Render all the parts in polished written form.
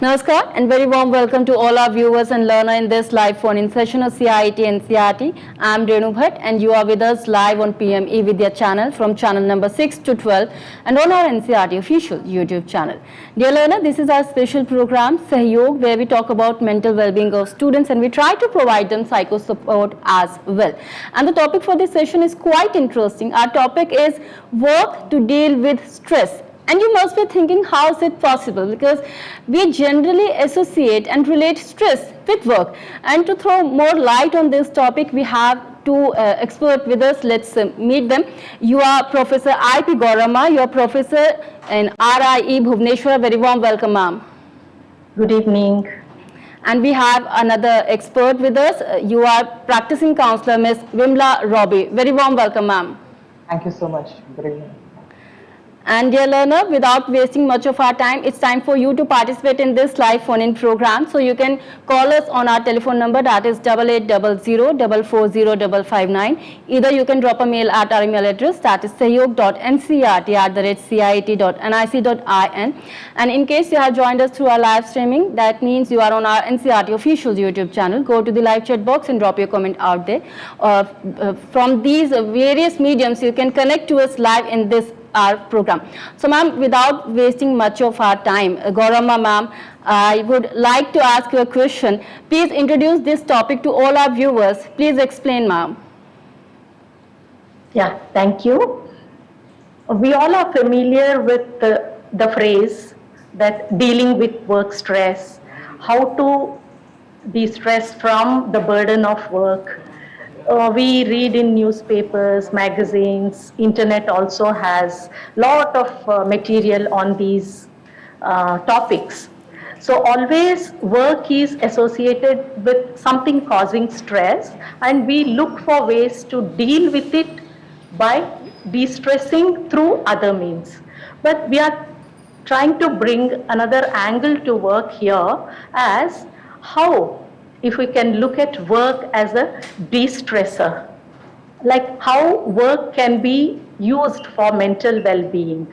Namaskar and very warm welcome to all our viewers and learners in this live phone-in session of CIT NCERT. I am Renu Bhatt and you are with us live on PM eVidya channel from channel number 6 to 12 and on our NCERT official YouTube channel. Dear learner, this is our special program Sahyog, where we talk about mental well-being of students and we try to provide them psycho support as well. And the topic for this session is quite interesting. Our topic is work to deal with stress. And you must be thinking, how is it possible? Because we generally associate and relate stress with work. And to throw more light on this topic, we have two experts with us. Let's meet them. You are Professor I.P. Gaurama. You are Professor in RIE Bhubaneswar. Very warm welcome, ma'am. Good evening. And we have another expert with us. You are practicing counselor, Ms. Vimla Robbie. Very warm welcome, ma'am. Thank you so much. Good evening. And dear learner, without wasting much of our time, it's time for you to participate in this live phone-in program. So you can call us on our telephone number, that is 8800-440-559. Either you can drop a mail at our email address, that is sahyog.ncert@cit.nic.in. And in case you have joined us through our live streaming, that means you are on our NCERT official YouTube channel. Go to the live chat box and drop your comment out there. From these various mediums, you can connect to us live in this our program. So ma'am, without wasting much of our time, Gaurama ma'am, I would like to ask you a question. Please introduce this topic to all our viewers. Please explain, ma'am. Yeah, thank you. We all are familiar with the phrase that dealing with work stress, how to de-stress from the burden of work. We read in newspapers, magazines, internet also has lot of material on these topics. So always work is associated with something causing stress and we look for ways to deal with it by de-stressing through other means. But we are trying to bring another angle to work here as how, if we can look at work as a de-stressor, like how work can be used for mental well-being.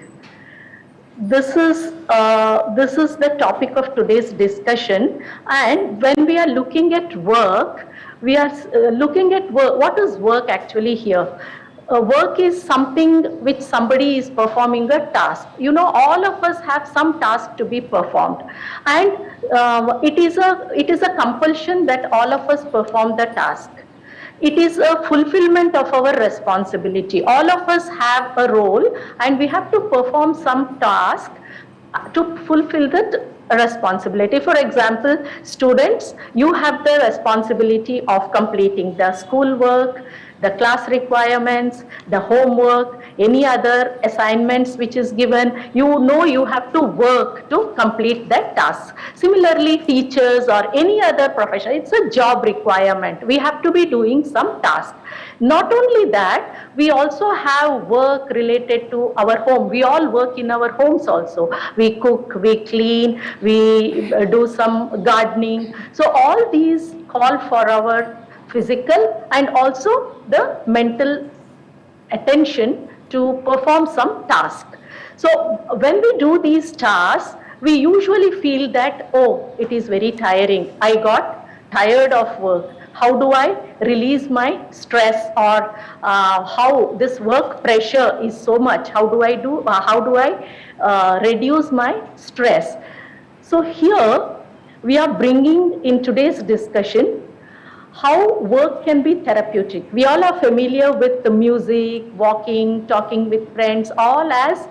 This is the topic of today's discussion. And when we are looking at work, we are looking at work. What is work actually here? Work is something which somebody is performing a task. You know, all of us have some task to be performed, and it is a compulsion that all of us perform the task. It is a fulfillment of our responsibility. All of us have a role, and we have to perform some task to fulfill that responsibility. For example, students, you have the responsibility of completing the school work, the class requirements, the homework, any other assignments which is given. You know you have to work to complete that task. Similarly, teachers or any other profession, it's a job requirement. We have to be doing some task. Not only that, we also have work related to our home. We all work in our homes also. We cook, we clean, we do some gardening. So all these call for our physical and also the mental attention to perform some task. So when we do these tasks, we usually feel that, oh, it is very tiring. I got tired of work. How do I release my stress, or how this work pressure is so much? How do I reduce my stress? So here we are bringing in today's discussion how work can be therapeutic. We all are familiar with the music, walking, talking with friends, all as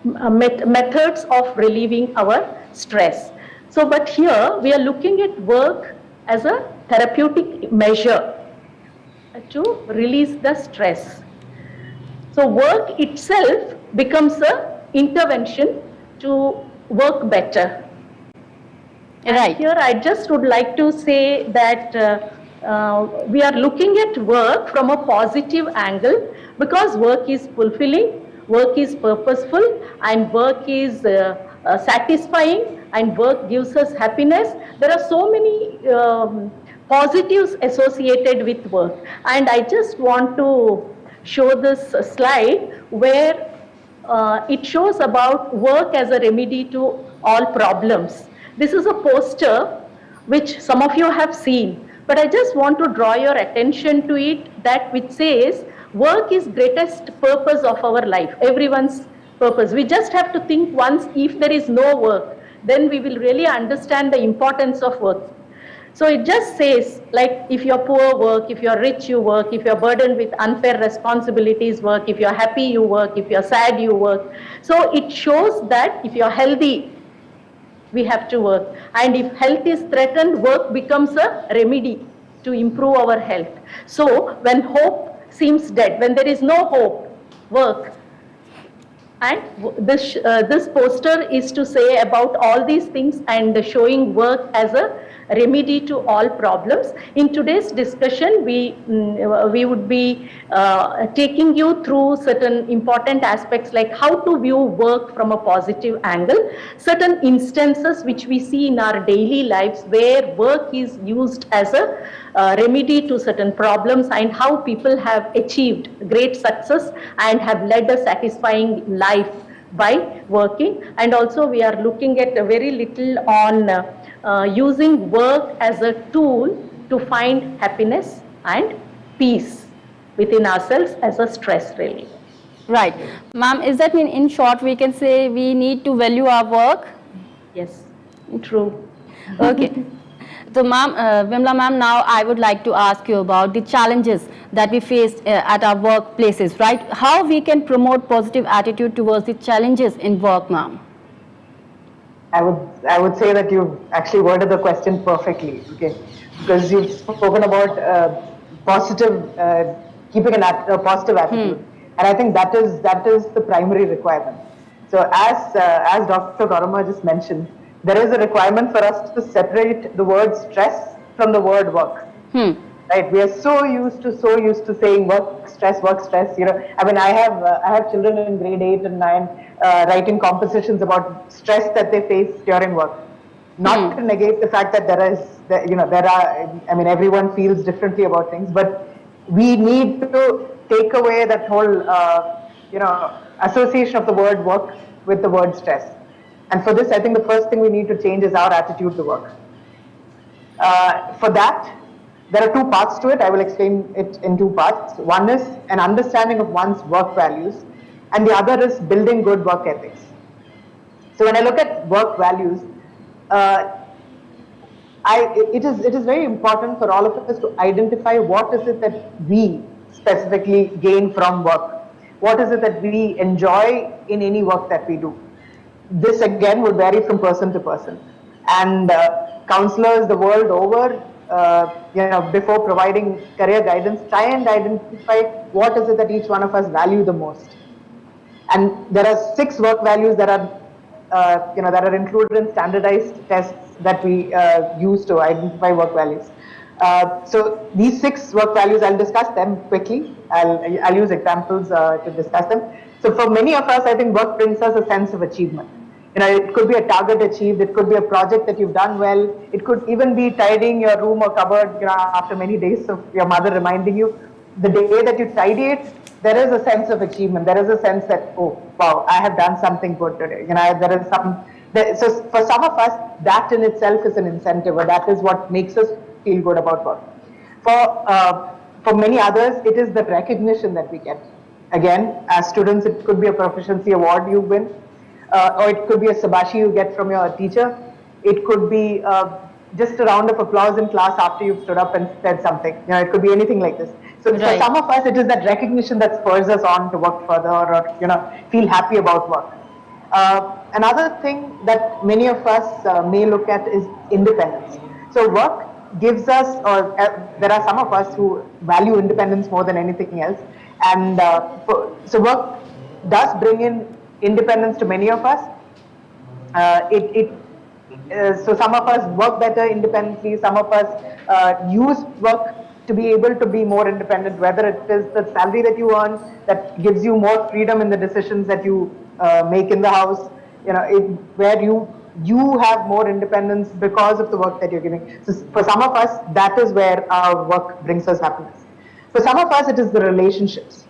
methods of relieving our stress. So, but here we are looking at work as a therapeutic measure to release the stress. So work itself becomes an intervention to work better. Right. Here I just would like to say that we are looking at work from a positive angle because work is fulfilling, work is purposeful, and work is satisfying, and work gives us happiness. There are so many positives associated with work, and I just want to show this slide where it shows about work as a remedy to all problems. This is a poster which some of you have seen, but I just want to draw your attention to it, that which says work is greatest purpose of our life, everyone's purpose. We just have to think once, if there is no work, then we will really understand the importance of work. So it just says, like, if you're poor, work; if you're rich, you work; if you're burdened with unfair responsibilities, work; if you're happy, you work; if you're sad, you work. So it shows that if you're healthy, we have to work. And if health is threatened, work becomes a remedy to improve our health. So when hope seems dead, when there is no hope, work. And this poster is to say about all these things and showing work as a remedy to all problems. In today's discussion, we would be taking you through certain important aspects, like how to view work from a positive angle, certain instances which we see in our daily lives where work is used as a remedy to certain problems, and how people have achieved great success and have led a satisfying life by working. And also we are looking at very little on using work as a tool to find happiness and peace within ourselves as a stress relief. Right. Ma'am, is that mean in short we can say we need to value our work? Yes, true. Okay. So ma'am, Vimla ma'am, now I would like to ask you about the challenges that we face at our workplaces, right? How we can promote positive attitude towards the challenges in work, ma'am? I would say that you've actually worded the question perfectly, okay? Because you've spoken about keeping a positive attitude, and I think that is the primary requirement. So as Dr. Gaurama just mentioned, there is a requirement for us to separate the word stress from the word work. Right? We are so used to saying work stress. You know, I mean, I have children in grade 8 and 9 writing compositions about stress that they face during work. Not to negate the fact that everyone feels differently about things, but we need to take away that whole association of the word work with the word stress. And for this, I think the first thing we need to change is our attitude to work. For that, there are two parts to it. I will explain it in two parts. One is an understanding of one's work values, and the other is building good work ethics. So when I look at work values, it is very important for all of us to identify what is it that we specifically gain from work. What is it that we enjoy in any work that we do? This again would vary from person to person, and counselors the world over, before providing career guidance, try and identify what is it that each one of us value the most. And there are 6 work values that are included in standardized tests that we use to identify work values. So these 6 work values, I'll discuss them quickly. I'll use examples to discuss them. So for many of us, I think work brings us a sense of achievement. You know, it could be a target achieved, it could be a project that you've done well, it could even be tidying your room or cupboard, after many days of your mother reminding you. The day that you tidy it, there is a sense of achievement. There is a sense that, oh, wow, I have done something good today. So for some of us, that in itself is an incentive, or that is what makes us feel good about work. For many others, it is the recognition that we get. Again, as students, it could be a proficiency award you win, or it could be a sabashi you get from your teacher. It could be just a round of applause in class after you've stood up and said something. It could be anything like this. So for some of us, it is that recognition that spurs us on to work further, or feel happy about work. Another thing that many of us may look at is independence. So work gives us, or there are some of us who value independence more than anything else. And so work does bring in independence to many of us. So some of us work better independently. Some of us use work to be able to be more independent, whether it is the salary that you earn that gives you more freedom in the decisions that you make in the house, where you have more independence because of the work that you're giving. So for some of us, that is where our work brings us happiness. For some of us, it is the relationships.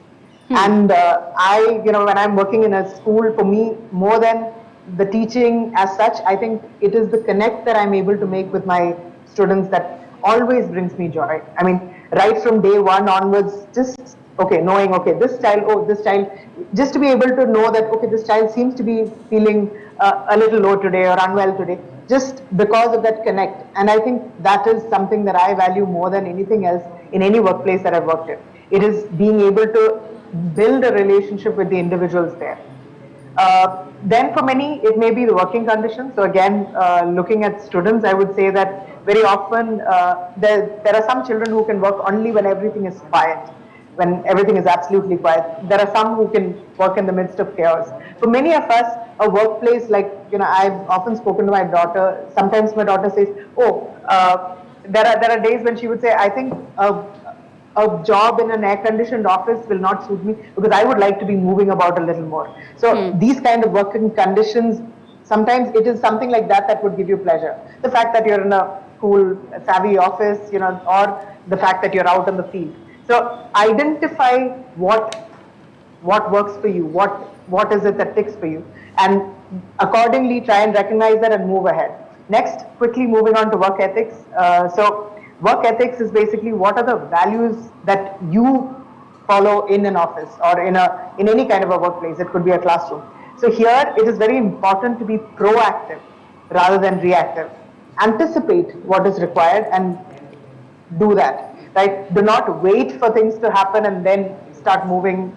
And when I'm working in a school, for me, more than the teaching as such. I think it is the connect that I'm able to make with my students that always brings me joy. I mean, right from day one onwards, just knowing, this child, just to be able to know that, this child seems to be feeling a little low today or unwell today, just because of that connect. And I think that is something that I value more than anything else in any workplace that I've worked in. It is being able to build a relationship with the individuals there. Then for many, it may be the working conditions. So again, looking at students, I would say that very often there are some children who can work only when everything is quiet, when everything is absolutely quiet. There are some who can work in the midst of chaos. For many of us, a workplace like, I've often spoken to my daughter. Sometimes my daughter says, there are days when she would say, I think a job in an air-conditioned office will not suit me because I would like to be moving about a little more. So these kind of working conditions, sometimes it is something like that would give you pleasure. The fact that you're in a cool, savvy office, or the fact that you're out in the field. So identify what works for you, what is it that ticks for you, and accordingly try and recognize that and move ahead. Next, quickly moving on to work ethics. So work ethics is basically what are the values that you follow in an office or in any kind of a workplace. It could be a classroom. So here it is very important to be proactive rather than reactive. Anticipate what is required and do that. Right? Do not wait for things to happen and then start moving,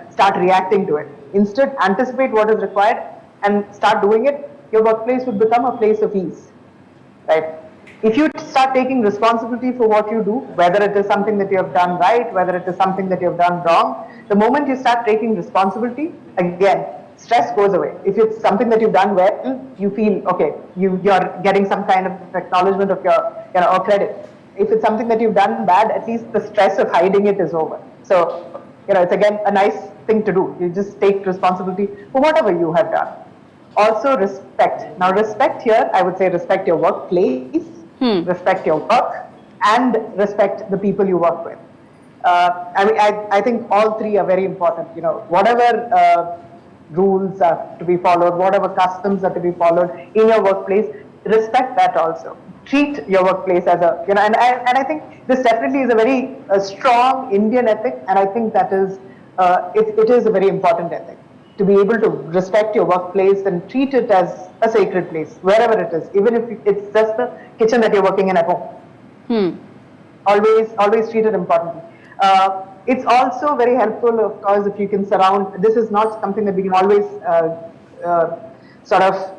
start reacting to it. Instead, anticipate what is required and start doing it. Your workplace would become a place of ease. Right? If you start taking responsibility for what you do, whether it is something that you have done right, whether it is something that you have done wrong, the moment you start taking responsibility, again, stress goes away. If it's something that you've done well, you feel, you're getting some kind of acknowledgement of your, or credit. If it's something that you've done bad, at least the stress of hiding it is over. So, it's again a nice thing to do. You just take responsibility for whatever you have done. Also, respect. Now, respect here, I would say respect your workplace, respect your work, and respect the people you work with. I think all three are very important. Whatever rules are to be followed, whatever customs are to be followed in your workplace, respect that also. Treat your workplace as a, and I think this definitely is a very strong Indian ethic, and I think that is, it is a very important ethic. To be able to respect your workplace and treat it as a sacred place, wherever it is, even if it's just the kitchen that you're working in at home. Always treat it importantly. It's also very helpful, of course, if you can surround, this is not something that we can always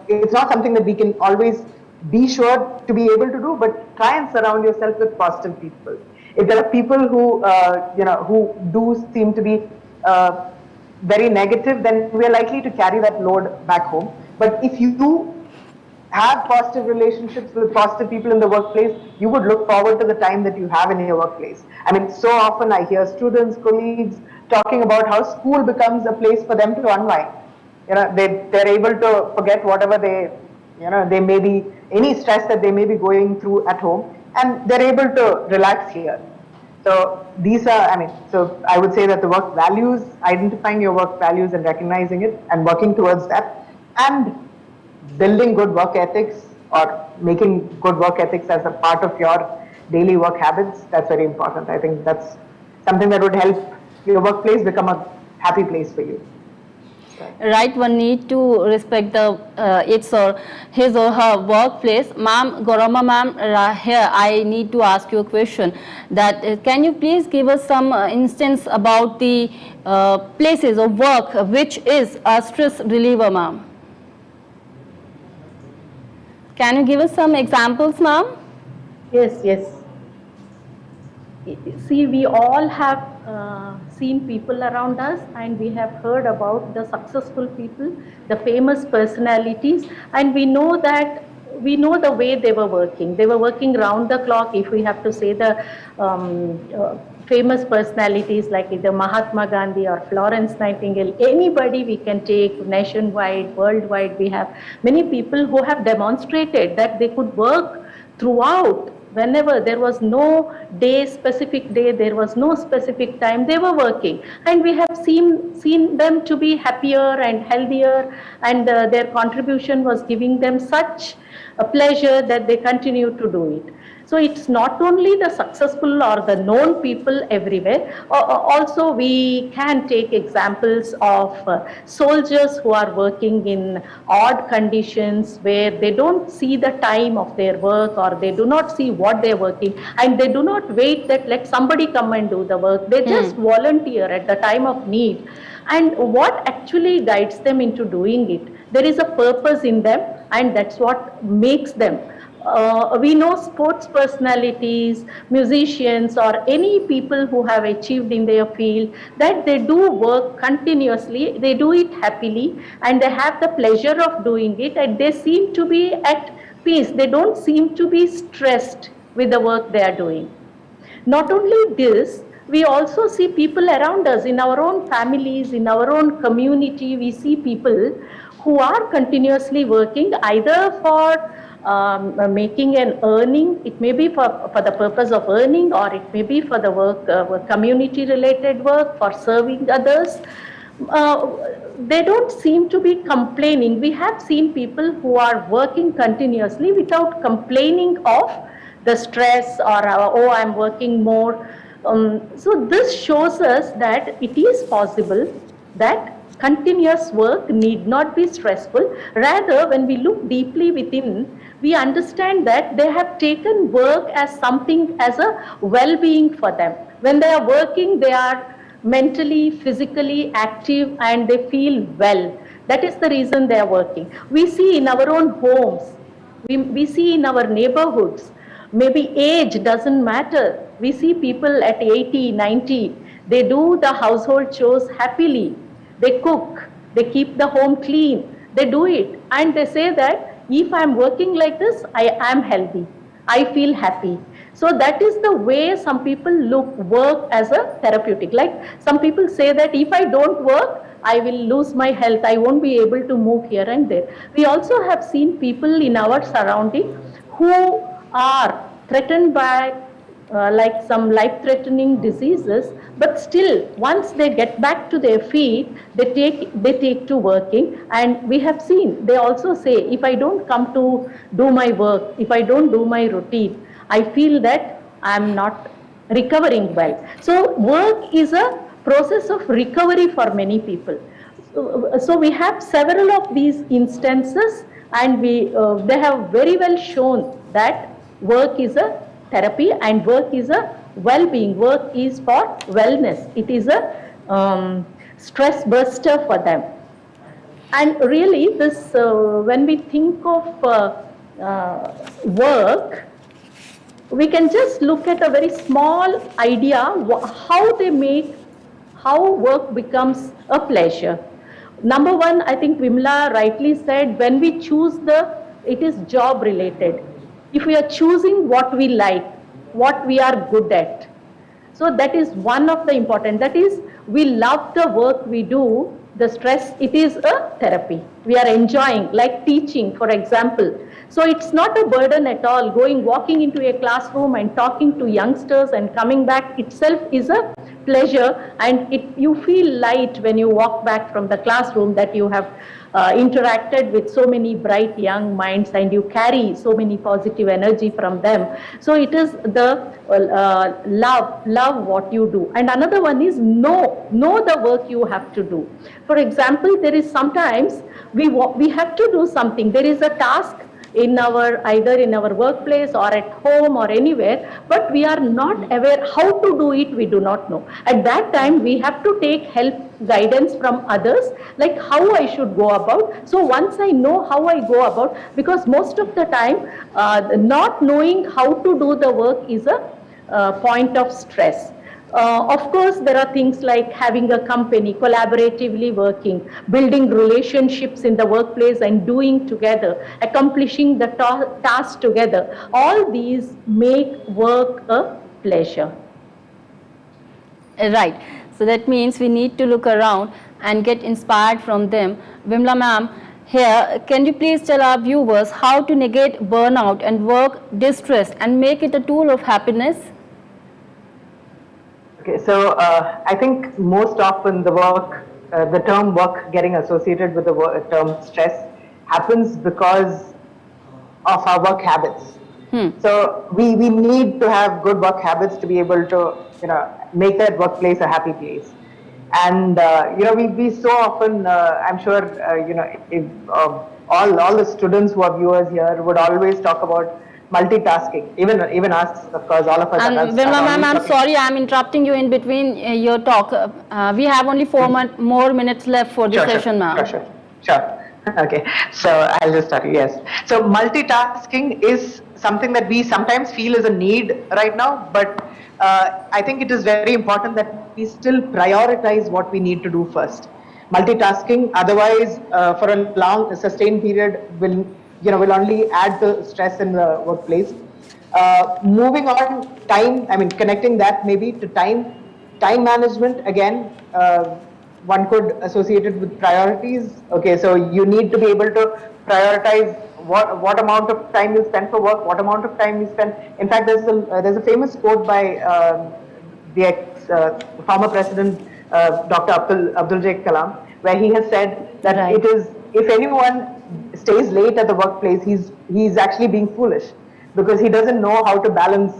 it's not something that we can always be sure to be able to do, but try and surround yourself with positive people. If there are people who, who do seem to be very negative, then we are likely to carry that load back home. But if you do have positive relationships with positive people in the workplace, you would look forward to the time that you have in your workplace. I mean, so often I hear students, colleagues talking about how school becomes a place for them to unwind. They're able to forget whatever they may be, any stress that they may be going through at home, and they're able to relax here. So these are, so I would say that the work values, identifying your work values and recognizing it and working towards that, and building good work ethics or making good work ethics as a part of your daily work habits, that's very important. I think that's something that would help your workplace become a happy place for you. Right, one need to respect the his or her workplace. Ma'am, Gaurama ma'am, here I need to ask you a question. That can you please give us some instance about the places of work which is a stress reliever, ma'am? Can you give us some examples, ma'am? Yes. See, we all have seen people around us, and we have heard about the successful people, the famous personalities, and we know the way they were working. They were working round the clock. If we have to say the famous personalities like either Mahatma Gandhi or Florence Nightingale, anybody we can take nationwide, worldwide, we have many people who have demonstrated that they could work throughout whenever. There was no day, specific day, there was no specific time, they were working. And we have seen them to be happier and healthier, and their contribution was giving them such a pleasure that they continue to do it. So it's not only the successful or the known people everywhere. Also, we can take examples of soldiers who are working in odd conditions where they don't see the time of their work, or they do not see what they're working, and they do not wait that let somebody come and do the work. They just volunteer at the time of need. And what actually guides them into doing it? There is a purpose in them, and that's what makes them. We know sports personalities, musicians, or any people who have achieved in their field, that they do work continuously, they do it happily, and they have the pleasure of doing it, and they seem to be at peace. They don't seem to be stressed with the work they are doing. Not only this, we also see people around us, in our own families, in our own community. We see people who are continuously working, either for making an earning. It may be for the purpose of earning, or it may be for the work, community related work, for serving others. They don't seem to be complaining. We have seen people who are working continuously without complaining of the stress, or oh, I'm working more. So this shows us that it is possible that continuous work need not be stressful. Rather, when we look deeply within, we understand that they have taken work as something, as a well-being for them. When they are working, they are mentally, physically active, and they feel well. That is the reason they are working. We see in our own homes, we see in our neighborhoods, maybe age doesn't matter. We see people at 80, 90, they do the household chores happily. They cook, they keep the home clean, they do it. And they say that if I'm working like this, I am healthy, I feel happy. So that is the way some people look work as a therapeutic. Like some people say that if I don't work, I will lose my health, I won't be able to move here and there. We also have seen people in our surrounding who are threatened by like some life-threatening diseases, but still once they get back to their feet, they take to working. And we have seen, they also say, if I don't come to do my work, if I don't do my routine, I feel that I am not recovering well. So work is a process of recovery for many people. So we have several of these instances, and they have very well shown that work is a therapy, and work is a well-being. Work is for wellness. It is a stress buster for them. And really, this when we think of work, we can just look at a very small idea how work becomes a pleasure. Number one, I think Vimla rightly said, when we choose it is job related. If we are choosing what we like, what we are good at. So that is one of the important, that is, we love the work we do, the stress, it is a therapy. We are enjoying, like teaching, for example. So it's not a burden at all. Walking into a classroom and talking to youngsters and coming back itself is a pleasure, and you feel light when you walk back from the classroom, that you have interacted with so many bright young minds, and you carry so many positive energy from them. So it is the love what you do. And another one is know the work you have to do. For example, there is sometimes we have to do something. There is a task either in our workplace or at home or anywhere, but we are not aware how to do it. We do not know. At that time, we have to take help, guidance from others, like how I should go about. So once I know how I go about, because most of the time, not knowing how to do the work is a point of stress. Of course, there are things like having a company, collaboratively working, building relationships in the workplace and doing together, accomplishing the task together. All these make work a pleasure. Right. So that means we need to look around and get inspired from them. Vimla ma'am, Here, can you please tell our viewers how to negate burnout and work distress and make it a tool of happiness? Okay, so I think most often the term work getting associated with the term stress happens because of our work habits. So we need to have good work habits to be able to make that workplace a happy place. And we so often I'm sure if all the students who are viewers here would always talk about multitasking. Even us, of course, all of us. Vimla ma'am, I'm sorry, I'm interrupting you in between your talk. We have only 4 more minutes left for the session, ma'am. Sure. Okay, so I'll just start. Yes. So multitasking is something that we sometimes feel is a need right now, but I think it is very important that we still prioritize what we need to do first. Multitasking, otherwise, for a long, sustained period, will only add to stress in the workplace. Moving on, connecting that maybe to time management again. One could associate it with priorities. Okay, so you need to be able to prioritize what amount of time you spend for work, what amount of time you spend. In fact, there's a famous quote by the former president, Dr. Abdul Kalam, where he has said that it is, if anyone stays late at the workplace, he's actually being foolish, because he doesn't know how to balance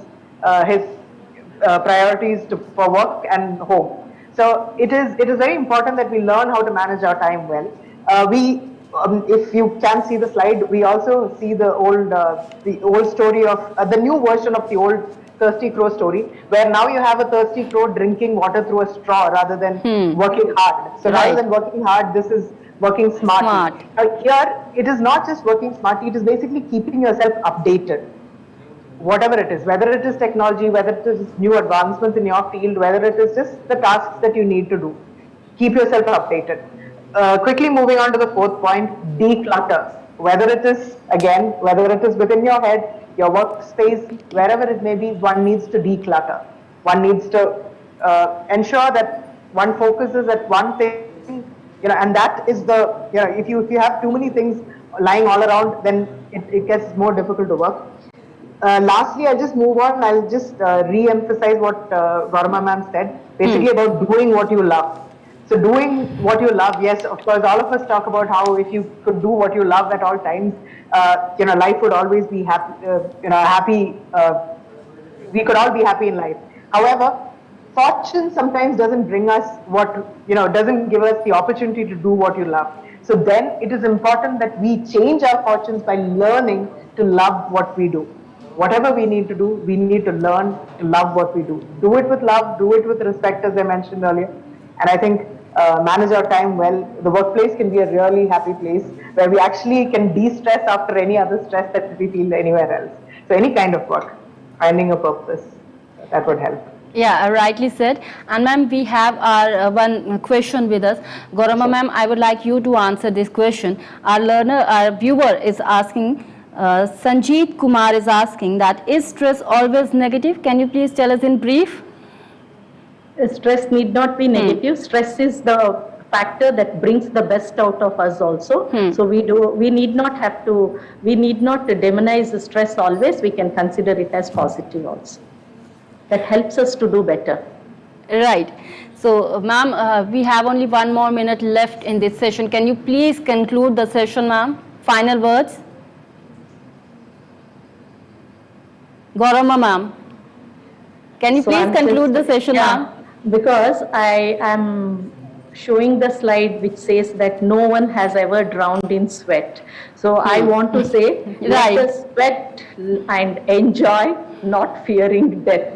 his priorities for work and home. So it is very important that we learn how to manage our time well. If you can see the slide, we also see the old story of the new version of the old thirsty crow story, where now you have a thirsty crow drinking water through a straw rather than working hard. So rather than working hard, this is working smartly. Here, it is not just working smartly, it is basically keeping yourself updated. Whatever it is, whether it is technology, whether it is new advancements in your field, whether it is just the tasks that you need to do, keep yourself updated. Quickly moving on to the fourth point, declutter. Whether it is within your head, your workspace, wherever it may be, one needs to declutter. One needs to ensure that one focuses at one thing, and that is if you have too many things lying all around, then it gets more difficult to work. Lastly, I'll just move on. I'll just re-emphasize what Gaurama ma'am said, basically about doing what you love. So doing what you love, yes, of course, all of us talk about how if you could do what you love at all times, life would always be happy, happy. We could all be happy in life. However, fortune sometimes doesn't bring us doesn't give us the opportunity to do what you love. So then it is important that we change our fortunes by learning to love what we do. Whatever we need to do, we need to learn to love what we do. Do it with love, do it with respect, as I mentioned earlier. And I think manage our time well. The workplace can be a really happy place where we actually can de-stress after any other stress that we feel anywhere else. So any kind of work, finding a purpose, that would help. Yeah, rightly said. And ma'am, we have our one question with us. Gaurama ma'am, I would like you to answer this question. Our viewer is asking, Sanjeet Kumar is asking that, is stress always negative? Can you please tell us in brief? Stress need not be negative. Stress is the factor that brings the best out of us also. So we need not to demonize the stress always. We can consider it as positive also. That helps us to do better. Right. So, ma'am, we have only 1 more minute left in this session. Can you please conclude the session, ma'am? Final words. Gaurama ma'am, can you please conclude the session, ma'am? Because I am showing the slide which says that no one has ever drowned in sweat. So I want to say, let us sweat and enjoy, not fearing death.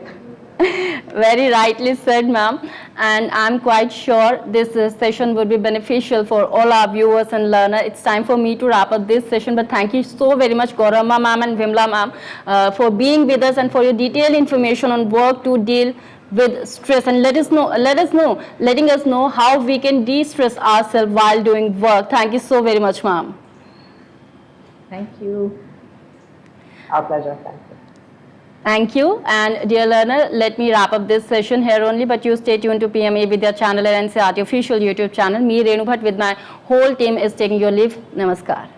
Very rightly said, ma'am. And I'm quite sure this session would be beneficial for all our viewers and learners. It's time for me to wrap up this session, but thank you so very much, Gaurama ma'am and Vimla ma'am, for being with us and for your detailed information on work to deal with stress, and letting us know how we can de-stress ourselves while doing work. Thank you so very much, ma'am. Thank you. Our pleasure. Thank you. Thank you. And dear learner, let me wrap up this session here only, but you stay tuned to PM eVidya channel and NCERT official YouTube channel. Me, Renu Bhatt, with my whole team is taking your leave. Namaskar.